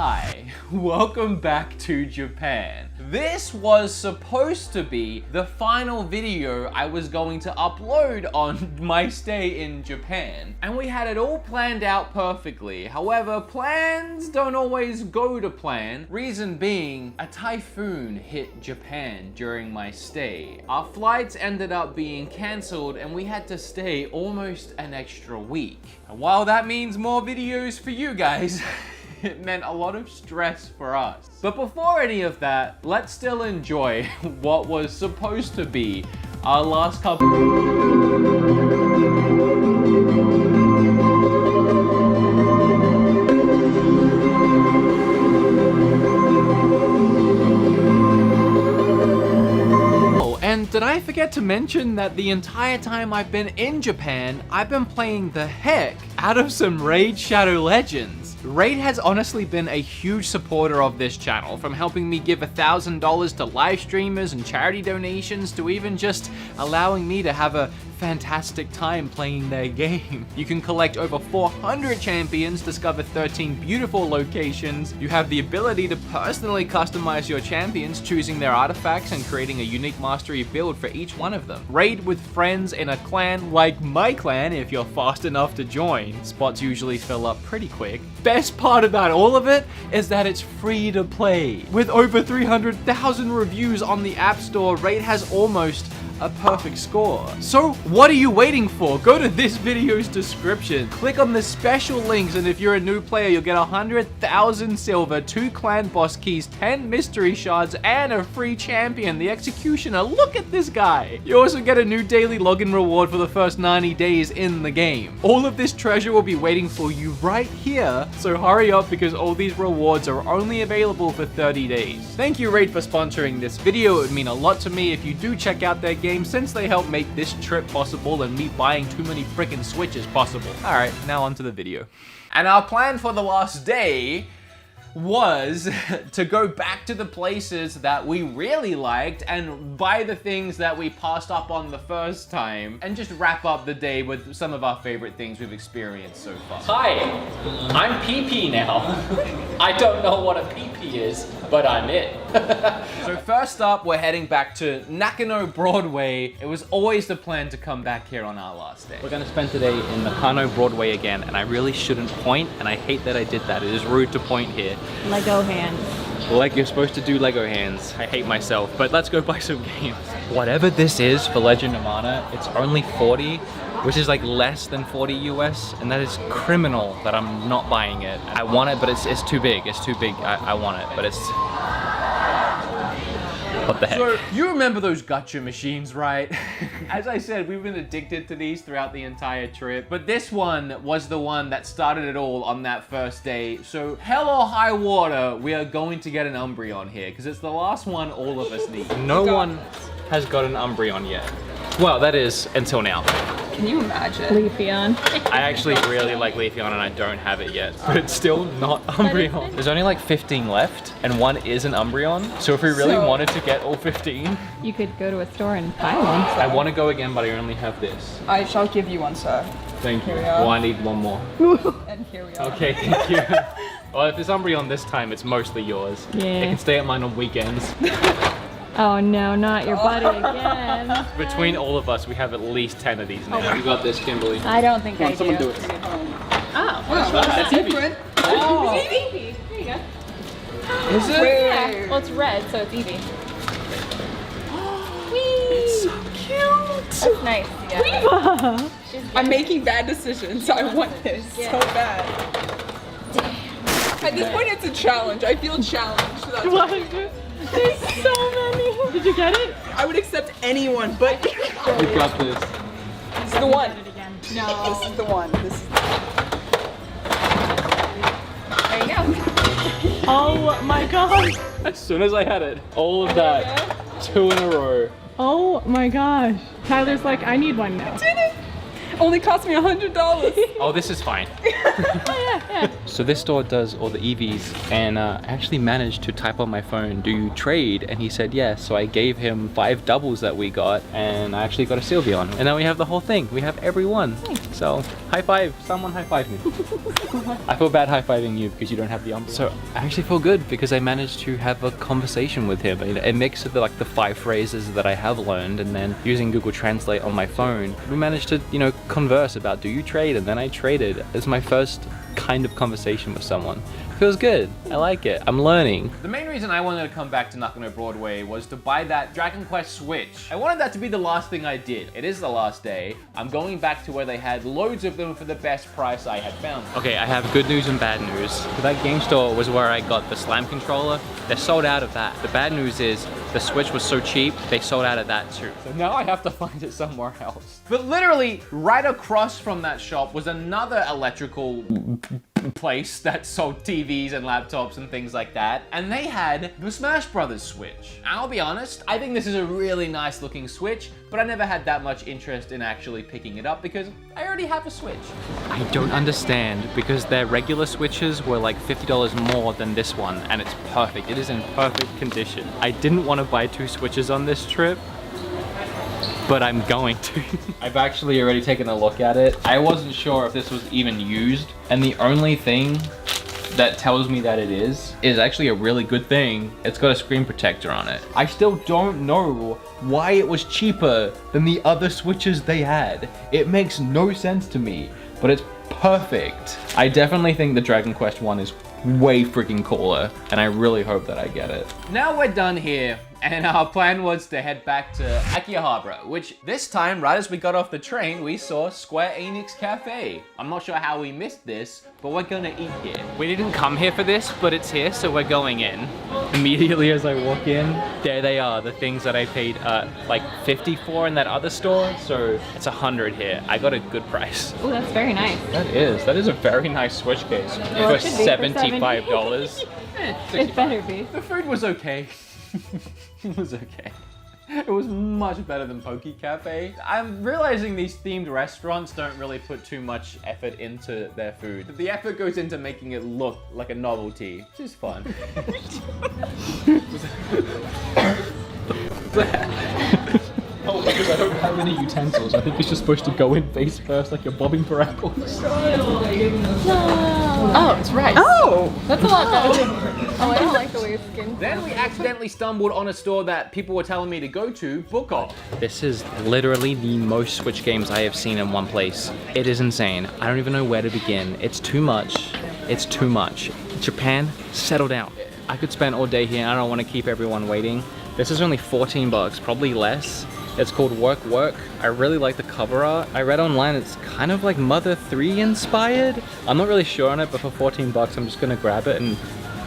Hi, welcome back to Japan. This was supposed to be the final video I was going to upload on my stay in Japan. And we had it all planned out perfectly. However, plans don't always go to plan. Reason being, a typhoon hit Japan during my stay. Our flights ended up being cancelled and we had to stay almost an extra week. And while that means more videos for you guys, it meant a lot of stress for us. But before any of that, let's still enjoy what was supposed to be our last couple. And did I forget to mention that the entire time I've been in Japan, I've been playing the heck out of some Raid Shadow Legends. Raid has honestly been a huge supporter of this channel, from helping me give $1,000 to live streamers and charity donations to even just allowing me to have a fantastic time playing their game. You can collect over 400 champions, discover 13 beautiful locations. You have the ability to personally customize your champions, choosing their artifacts and creating a unique mastery build for each one of them. Raid with friends in a clan like my clan if you're fast enough to join. Spots usually fill up pretty quick. Best part about all of it is that it's free to play. With over 300,000 reviews on the App Store, Raid has almost a perfect score. So what are you waiting for? Go to this video's description, click on the special links, and if you're a new player, you'll get 100,000 silver, 2 clan boss keys, 10 mystery shards, and a free champion, the Executioner. Look at this guy. You also get a new daily login reward for the first 90 days in the game. All of this treasure will be waiting for you right here, so hurry up because all these rewards are only available for 30 days. Thank you, Raid, for sponsoring this video. It would mean a lot to me if you do check out their game, since they helped make this trip possible and me buying too many freaking Switches possible. Alright, now on to the video. And our plan for the last day was to go back to the places that we really liked and buy the things that we passed up on the first time and just wrap up the day with some of our favorite things we've experienced so far. Hi, I'm PP now. I don't know what a PP is, but I'm it. So first up, we're heading back to Nakano Broadway. It was always the plan to come back here on our last day. We're gonna spend today in Nakano Broadway again, and I really shouldn't point, and I hate that I did that. It is rude to point here. Lego hands. Like you're supposed to do Lego hands. I hate myself, but let's go buy some games. Whatever this is for Legend of Mana, it's only 40, which is like less than 40 US, and that is criminal that I'm not buying it. I want it, but it's too big. It's too big. I want it, but it's... What the heck? So, you remember those gacha machines, right? As I said, we've been addicted to these throughout the entire trip, but this one was the one that started it all on that first day. So, hell or high water, we are going to get an Umbreon here, because it's the last one all of us need. No one has got an Umbreon yet. Well, that is until now. Can you imagine? Leafeon. I actually really like Leafeon and I don't have it yet, but it's still not Umbreon. There's only like 15 left and one is an Umbreon. So if we really wanted to get all 15, You could go to a store and buy one. I want to go again, but I only have this. I shall give you one, sir. Thank you. Here we are. Well, I need one more. And here we are. Okay, thank you. Well, if it's Umbreon this time, it's mostly yours. Yeah. It can stay at mine on weekends. Oh no, not your buddy again. Between all of us, we have at least 10 of these now. You got this, Kimberly. I don't think I Someone do. do it. Oh, Wow, that's different. oh. Eevee. There you go. Is it? Yeah. Well, it's red, so it's Eevee. It's so cute. That's nice. Yeah. I'm making bad decisions. I want this so bad. At this point, it's a challenge. I feel challenged. So that's what There's so many. Did you get it? I would accept anyone, but You got this. this is the one. No. This is the one. This is There you go. Oh my gosh. As soon as I had it, all of that, 2 in a row. Oh my gosh. Tyler's like, I need one now. Only cost me $100. Oh, this is fine. So this store does all the EVs, and I actually managed to type on my phone, do you trade? And he said yes, so I gave him 5 doubles that we got, and I actually got a Sylveon. And now we have the whole thing. We have every one. So, high five. Someone high five me. I feel bad high fiving you because you don't have the umbrella. So, I actually feel good because I managed to have a conversation with him. A mix of the 5 phrases that I have learned, and then using Google Translate on my phone, we managed to, converse about, do you trade? And then I traded. It's my first kind of conversation with someone. Feels good. I like it. I'm learning. The main reason I wanted to come back to Nakano Broadway was to buy that Dragon Quest Switch. I wanted that to be the last thing I did. It is the last day. I'm going back to where they had loads of them for the best price I had found. Okay, I have good news and bad news. So that game store was where I got the Slam controller. They're sold out of that. The bad news is the Switch was so cheap, they sold out of that too. So now I have to find it somewhere else. But literally, right across from that shop was another electrical place that sold TVs and laptops and things like that, and they had the Smash Brothers Switch. I'll be honest, I think this is a really nice looking Switch, but I never had that much interest in actually picking it up because I already have a Switch. I don't understand, because their regular Switches were like $50 more than this one, and it's perfect. It is in perfect condition. I didn't want to buy 2 Switches on this trip, but I'm going to. I've actually already taken a look at it. I wasn't sure if this was even used, and the only thing that tells me that it is actually a really good thing. It's got a screen protector on it. I still don't know why it was cheaper than the other Switches they had. It makes no sense to me, but it's perfect. I definitely think the Dragon Quest one is way freaking cooler, and I really hope that I get it. Now we're done here, and our plan was to head back to Akihabara, which this time, right as we got off the train, we saw Square Enix Cafe. I'm not sure how we missed this, but we're gonna eat here. We didn't come here for this, but it's here, so we're going in. Immediately as I walk in, there they are, the things that I paid like 50 for in that other store, so it's 100 here. I got a good price. Oh, that's very nice. That is a very nice Switch case Well, for it should be for $75. It better be. The food was okay. It was okay. It was much better than Poke Cafe. I'm realizing these themed restaurants don't really put too much effort into their food. The effort goes into making it look like a novelty, which is fun. Oh, because I don't have any utensils. I think it's just supposed to go in face first like you're bobbing for apples. Oh, it's rice. Oh! That's a lot better. Oh, I don't like the way it's skinned. Then we accidentally stumbled on a store that people were telling me to go to, Book Off. This is literally the most Switch games I have seen in one place. It is insane. I don't even know where to begin. It's too much. It's too much. Japan, settle down. I could spend all day here and I don't want to keep everyone waiting. This is only 14 bucks, probably less. It's called Work Work. I really like the cover art. I read online it's kind of like Mother 3 inspired. I'm not really sure on it, but for 14 bucks I'm just gonna grab it and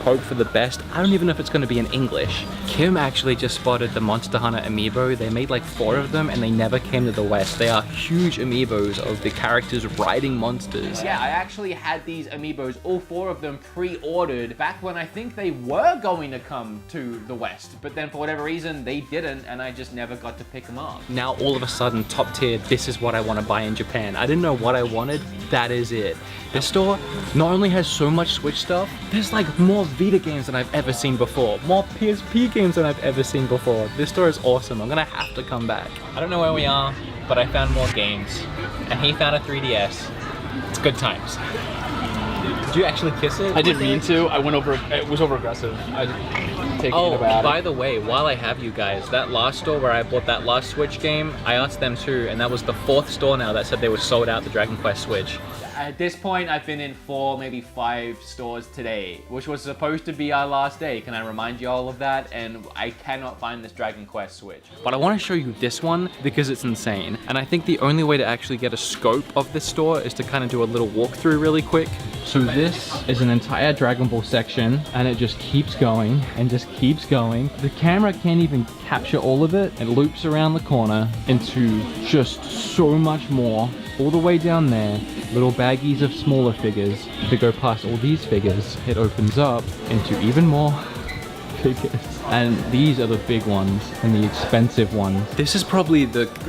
hope for the best. I don't even know if it's gonna be in English. Kim actually just spotted the Monster Hunter amiibo. They made like 4 of them and they never came to the West. They are huge amiibos of the characters riding monsters. Yeah, I actually had these amiibos, all 4 of them pre-ordered back when I think they were going to come to the West, but then for whatever reason they didn't and I just never got to pick them up. Now all of a sudden, top tier, this is what I want to buy in Japan. I didn't know what I wanted, that is it. This store not only has so much Switch stuff, there's like more Vita games than I've ever seen before, more PSP games than I've ever seen before. This store is awesome. I'm gonna have to come back. I don't know where we are, but I found more games, and he found a 3DS. It's good times. Did you actually kiss it? I didn't mean to. I went over. It was over aggressive. I taking it about by the way, while I have you guys, that last store where I bought that last Switch game, I asked them too, and that was the 4th store now that said they were sold out the Dragon Quest Switch. At this point, I've been in 4, maybe 5 stores today, which was supposed to be our last day. Can I remind you all of that? And I cannot find this Dragon Quest Switch. But I want to show you this one because it's insane. And I think the only way to actually get a scope of this store is to kind of do a little walkthrough really quick. So this is an entire Dragon Ball section and it just keeps going and just keeps going. The camera can't even capture all of it. It loops around the corner into just so much more. All the way down there, little baggies of smaller figures. If we go past all these figures, it opens up into even more biggest. And these are the big ones and the expensive ones. This is probably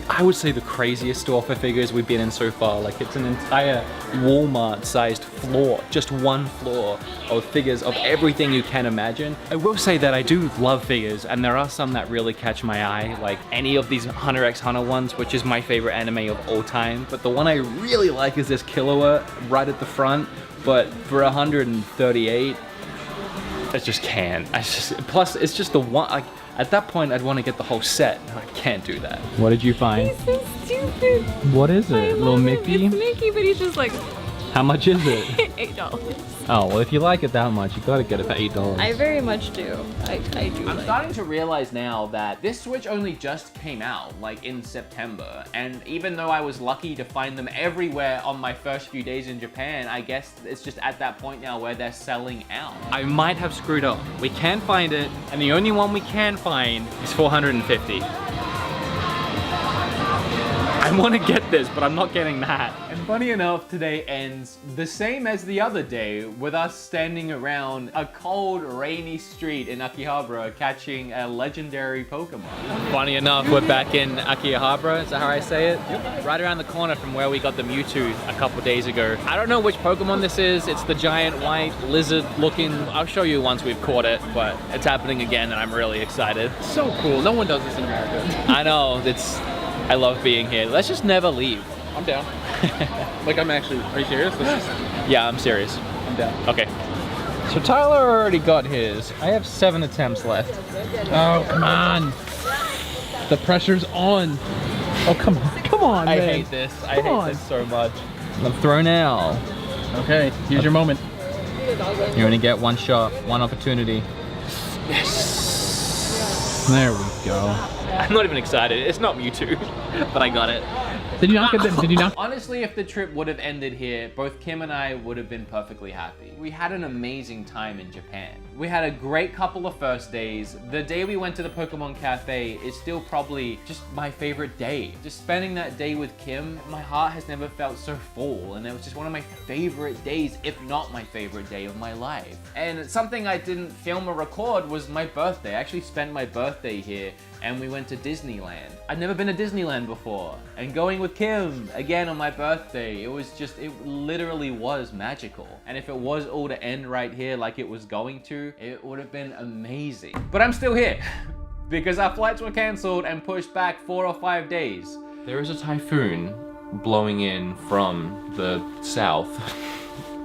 I would say the craziest store for figures we've been in so far. Like it's an entire Walmart-sized floor, just one floor of figures of everything you can imagine. I will say that I do love figures, and there are some that really catch my eye, like any of these Hunter x Hunter ones, which is my favorite anime of all time. But the one I really like is this Killua right at the front, but for 138, I just can't. Plus it's just the one, like at that point I'd want to get the whole set. I can't do that. What did you find? He's so stupid. What is it? I Little love him. Mickey? It's Mickey, but he's just like How much is it? $8. Oh, well if you like it that much, you gotta get it for $8. I very much do. I do. I'm like starting to realize now that this Switch only just came out, like in September, and even though I was lucky to find them everywhere on my first few days in Japan, I guess it's just at that point now where they're selling out. I might have screwed up. We can find it, and the only one we can find is 450. I want to get this, but I'm not getting that. And funny enough, today ends the same as the other day, with us standing around a cold, rainy street in Akihabara catching a legendary Pokemon. Funny enough, we're back in Akihabara, is that how I say it? Yep. Right around the corner from where we got the Mewtwo a couple days ago. I don't know which Pokemon this is. It's the giant white lizard looking. I'll show you once we've caught it, but it's happening again and I'm really excited. So cool. No one does this in America. I know, I love being here. Let's just never leave. I'm down. Like I'm actually, are you serious? Yeah, I'm serious. I'm down. Okay. So Tyler already got his. I have 7 attempts left. Oh, come on. The pressure's on. Oh, come on. Come on, I man. hate this. I hate this so much. I'm throw now. Okay, here's your moment. You only get one shot, one opportunity. There we go. I'm not even excited. It's not Mewtwo, but I got it. Did you not get that? Did you not? Honestly, if the trip would have ended here, both Kim and I would have been perfectly happy. We had an amazing time in Japan. We had a great couple of first days. The day we went to the Pokemon Cafe is still probably just my favorite day. Just spending that day with Kim, my heart has never felt so full, and it was just one of my favorite days, if not my favorite day of my life. And something I didn't film or record was my birthday. I actually spent my birthday here, and we went to Disneyland. I'd never been to Disneyland before, and going with Kim again on my birthday, it literally was magical. And if it was all to end right here like it was going to, it would have been amazing. But I'm still here because our flights were canceled and pushed back 4 or 5 days. There is a typhoon blowing in from the south,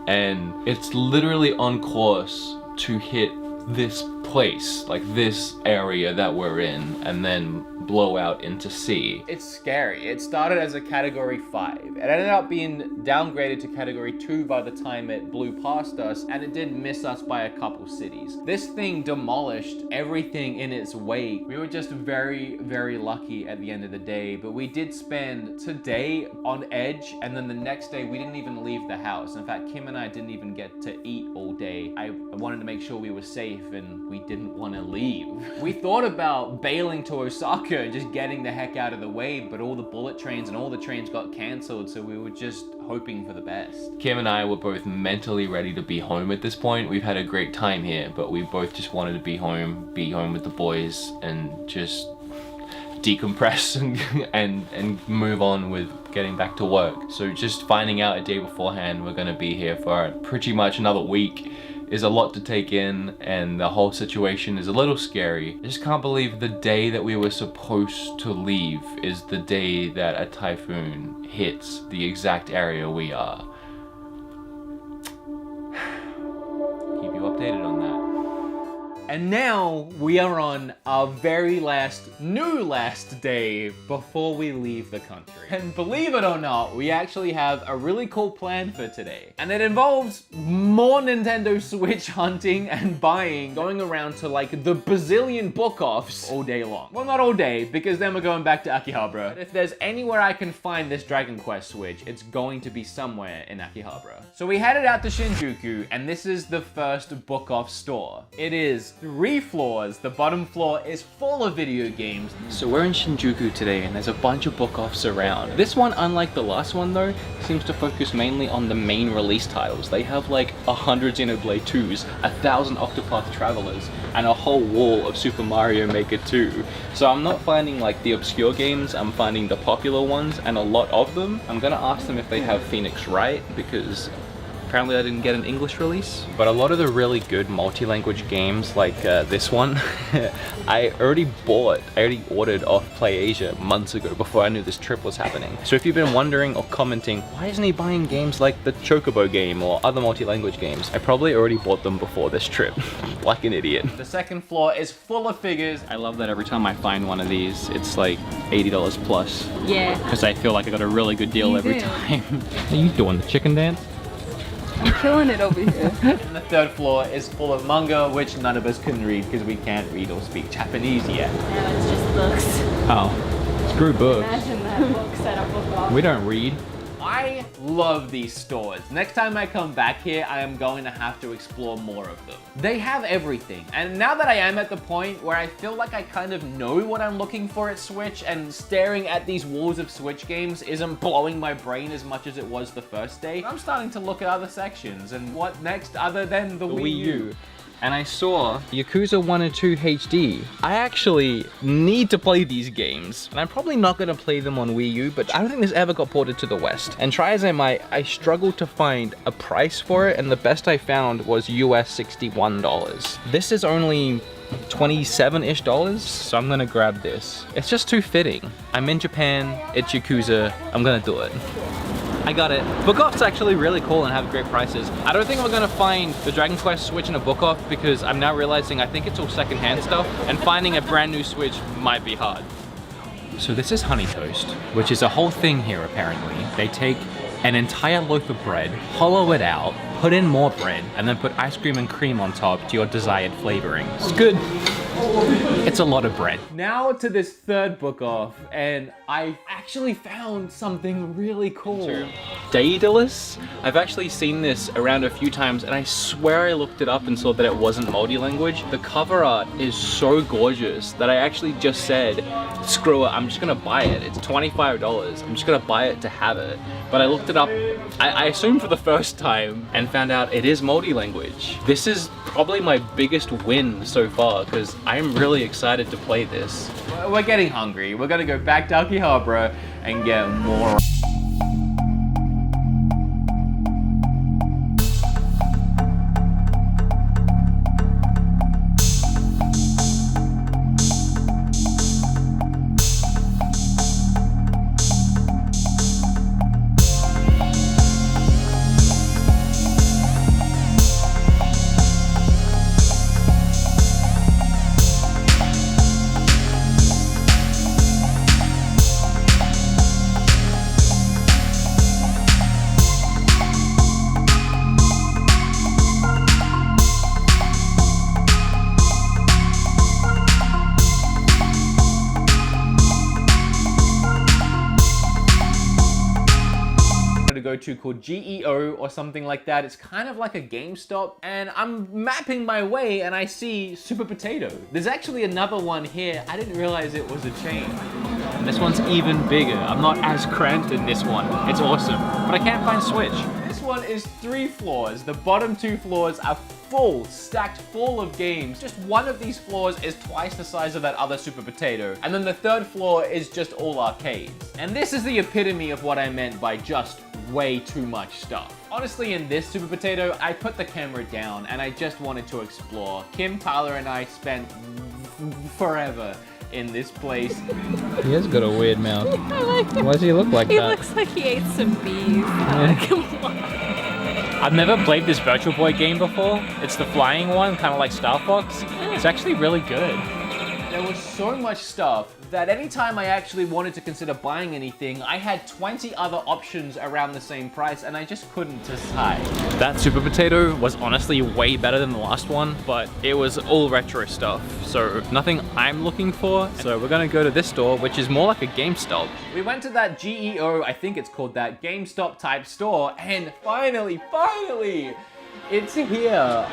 and it's literally on course to hit this place, like this area that we're in, and then blow out into sea. It's scary. It started as a category 5. It ended up being downgraded to category 2 by the time it blew past us, and it did miss us by a couple cities. This thing demolished everything in its wake. We were just very, very lucky at the end of the day, but we did spend today on edge, and then the next day we didn't even leave the house. In fact, Kim and I didn't even get to eat all day. I wanted to make sure we were safe, and we didn't want to leave. We thought about bailing to Osaka, just getting the heck out of the way, but all the bullet trains and all the trains got cancelled, so we were just hoping for the best. Kim and I were both mentally ready to be home at this point. We've had a great time here, but we both just wanted to be home with the boys, and just decompress and move on with getting back to work. So just finding out a day beforehand we're gonna be here for pretty much another week is a lot to take in, and the whole situation is a little scary. I just can't believe the day that we were supposed to leave is the day that a typhoon hits the exact area we are. Keep you updated on that. And now we are on our very last day before we leave the country. And believe it or not, we actually have a really cool plan for today. And it involves more Nintendo Switch hunting and buying, going around to like the bazillion book-offs all day long. Well, not all day, because then we're going back to Akihabara. But if there's anywhere I can find this Dragon Quest Switch, it's going to be somewhere in Akihabara. So we headed out to Shinjuku, and this is the first book-off store. It is 3 floors. The bottom floor is full of video games. So we're in Shinjuku today and there's a bunch of book-offs around. This one, unlike the last one though, seems to focus mainly on the main release titles. They have like 100 Xenoblade 2s, 1,000 Octopath Travelers, and a whole wall of Super Mario Maker 2. So I'm not finding like the obscure games, I'm finding the popular ones and a lot of them. I'm gonna ask them if they have Phoenix Wright because apparently I didn't get an English release. But a lot of the really good multi-language games like this one, I already ordered off PlayAsia months ago before I knew this trip was happening. So if you've been wondering or commenting, why isn't he buying games like the Chocobo game or other multi-language games? I probably already bought them before this trip, like an idiot. The second floor is full of figures. I love that every time I find one of these, it's like $80 plus. Yeah. Because I feel like I got a really good deal every time. Are you doing the chicken dance? I'm killing it over here. And the third floor is full of manga, which none of us can read because we can't read or speak Japanese yet. Now it's just books. Oh, screw books. Imagine that books at a book off. We don't read. I love these stores. Next time I come back here, I am going to have to explore more of them. They have everything. And now that I am at the point where I feel like I kind of know what I'm looking for at Switch, and staring at these walls of Switch games isn't blowing my brain as much as it was the first day, I'm starting to look at other sections and what next other than the Wii U. And I saw Yakuza 1 and 2 HD. I actually need to play these games. And I'm probably not gonna play them on Wii U, but I don't think this ever got ported to the West. And try as I might, I struggled to find a price for it, and the best I found was US $61. This is only 27-ish dollars, so I'm gonna grab this. It's just too fitting. I'm in Japan, it's Yakuza, I'm gonna do it. I got it. Book Off's actually really cool and have great prices. I don't think we're gonna find the Dragon Quest Switch in a Book Off because I'm now realizing I think it's all secondhand stuff, and finding a brand new Switch might be hard. So this is honey toast, which is a whole thing here apparently. They take an entire loaf of bread, hollow it out, put in more bread, and then put ice cream and cream on top to your desired flavoring. It's good. It's a lot of bread. Now to this third book off, and I actually found something really cool. Daedalus? I've actually seen this around a few times, and I swear I looked it up and saw that it wasn't multi-language. The cover art is so gorgeous that I actually just said, screw it, I'm just gonna buy it. It's $25. I'm just gonna buy it to have it. But I looked it up, I assumed for the first time, and found out it is multi-language. This is probably my biggest win so far, because I'm really excited to play this. We're getting hungry. We're gonna go back to Akihabara and get more. Go to called GEO or something like that. It's kind of like a GameStop, and I'm mapping my way and I see Super Potato. There's actually another one here. I didn't realize it was a chain. And this one's even bigger. I'm not as cramped in this one. It's awesome, but I can't find Switch. This one is 3 floors. The bottom 2 floors are full, stacked full of games. Just one of these floors is twice the size of that other Super Potato. And then the third floor is just all arcades. And this is the epitome of what I meant by just way too much stuff. Honestly, in this Super Potato, I put the camera down and I just wanted to explore. Kim, Tyler, and I spent forever in this place. He has got a weird mouth. I like him. Why does he look like He that? looks like he ate some bees. Come on. I've never played this Virtual Boy game before. It's the flying one, kind of like Star Fox. It's actually really good. There was so much stuff that anytime I actually wanted to consider buying anything, I had 20 other options around the same price and I just couldn't decide. That Super Potato was honestly way better than the last one, but it was all retro stuff, so nothing I'm looking for. So we're gonna go to this store, which is more like a GameStop. We went to that GEO, I think it's called that, GameStop type store, and finally, it's here.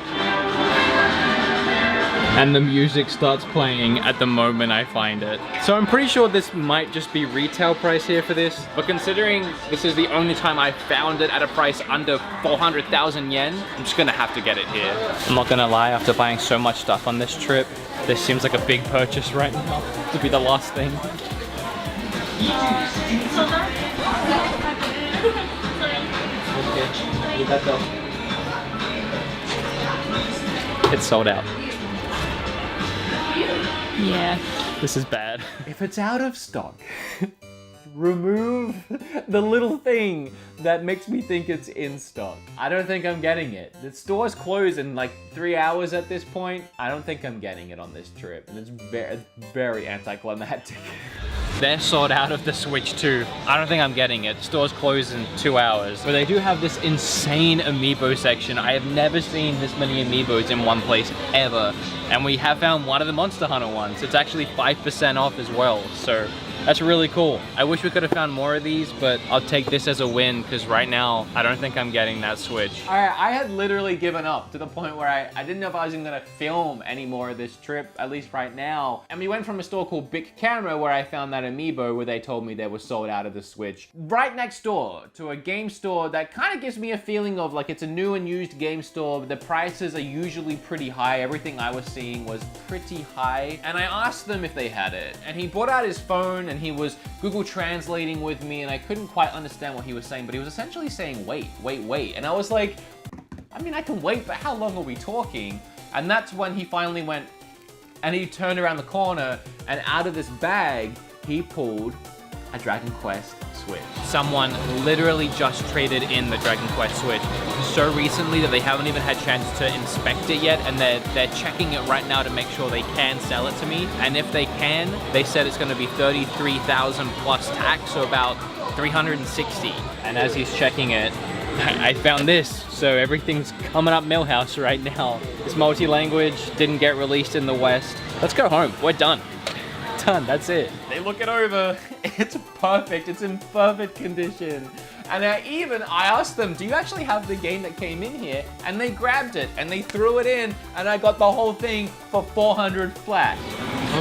and the music starts playing at the moment I find it. So I'm pretty sure this might just be retail price here for this, but considering this is the only time I found it at a price under 400,000 yen, I'm just gonna have to get it here. I'm not gonna lie, after buying so much stuff on this trip, this seems like a big purchase right now to be the last thing. It's sold out. Yeah. This is bad. If it's out of stock, remove the little thing that makes me think it's in stock. I don't think I'm getting it. The store's closed in like 3 hours at this point. I don't think I'm getting it on this trip. And it's very, very anticlimactic. They're sold out of the Switch too. I don't think I'm getting it. Stores close in 2 hours. But they do have this insane amiibo section. I have never seen this many amiibos in one place ever. And we have found one of the Monster Hunter ones. It's actually 5% off as well. So that's really cool. I wish we could have found more of these, but I'll take this as a win because right now, I don't think I'm getting that Switch. All right, I had literally given up to the point where I didn't know if I was even gonna film any more of this trip, at least right now. And we went from a store called Big Camera where I found that amiibo where they told me they were sold out of the Switch. Right next door to a game store that kind of gives me a feeling of like it's a new and used game store. The prices are usually pretty high. Everything I was seeing was pretty high. And I asked them if they had it. And he brought out his phone and he was Google translating with me and I couldn't quite understand what he was saying, but he was essentially saying, wait, wait, wait. And I was like, I mean, I can wait, but how long are we talking? And that's when he finally went, and he turned around the corner and out of this bag, he pulled a Dragon Quest Switch. Someone literally just traded in the Dragon Quest Switch so recently that they haven't even had chance to inspect it yet, and they're checking it right now to make sure they can sell it to me. And if they can, they said it's going to be 33,000 plus tax, so about 360. And as he's checking it, I found this. So everything's coming up Millhouse right now. It's multi-language, didn't get released in the West. Let's go home. We're done. Done. That's it. They look it over. It's perfect. It's in perfect condition. And I asked them, do you actually have the game that came in here? And they grabbed it and they threw it in and I got the whole thing for 400 flat.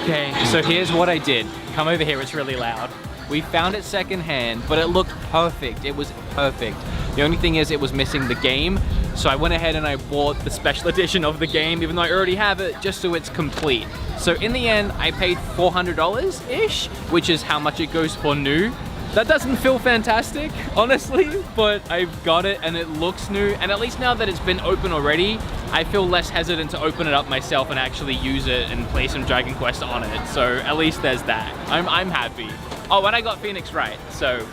Okay, so here's what I did. Come over here, it's really loud. We found it secondhand, but it looked perfect. It was perfect. The only thing is it was missing the game. So I went ahead and I bought the special edition of the game, even though I already have it, just so it's complete. So in the end, I paid $400-ish, which is how much it goes for new. That doesn't feel fantastic, honestly, but I've got it and it looks new. And at least now that it's been open already, I feel less hesitant to open it up myself and actually use it and play some Dragon Quest on it. So at least there's that. I'm happy. Oh, and I got Phoenix right, so.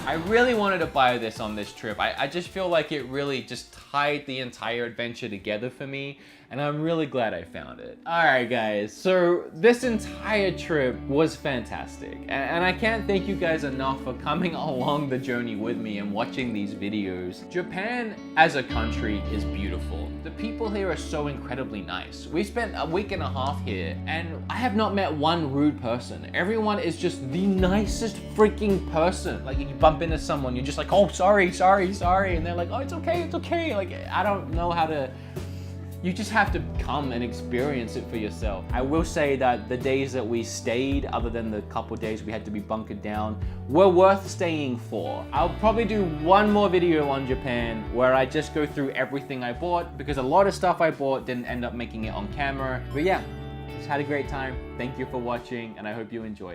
I really wanted to buy this on this trip. I just feel like it really just tied the entire adventure together for me, and I'm really glad I found it. All right, guys, so this entire trip was fantastic, and I can't thank you guys enough for coming along the journey with me and watching these videos. Japan as a country is beautiful. The people here are so incredibly nice. We spent a week and a half here, and I have not met one rude person. Everyone is just the nicest freaking person. Like, you bump into someone, you're just like, oh, sorry, and they're like, oh, it's okay. Like, I don't know how to. You just have to come and experience it for yourself. I will say that the days that we stayed, other than the couple days we had to be bunkered down, were worth staying for. I'll probably do one more video on Japan where I just go through everything I bought, because a lot of stuff I bought didn't end up making it on camera. But yeah, just had a great time. Thank you for watching, and I hope you enjoyed it.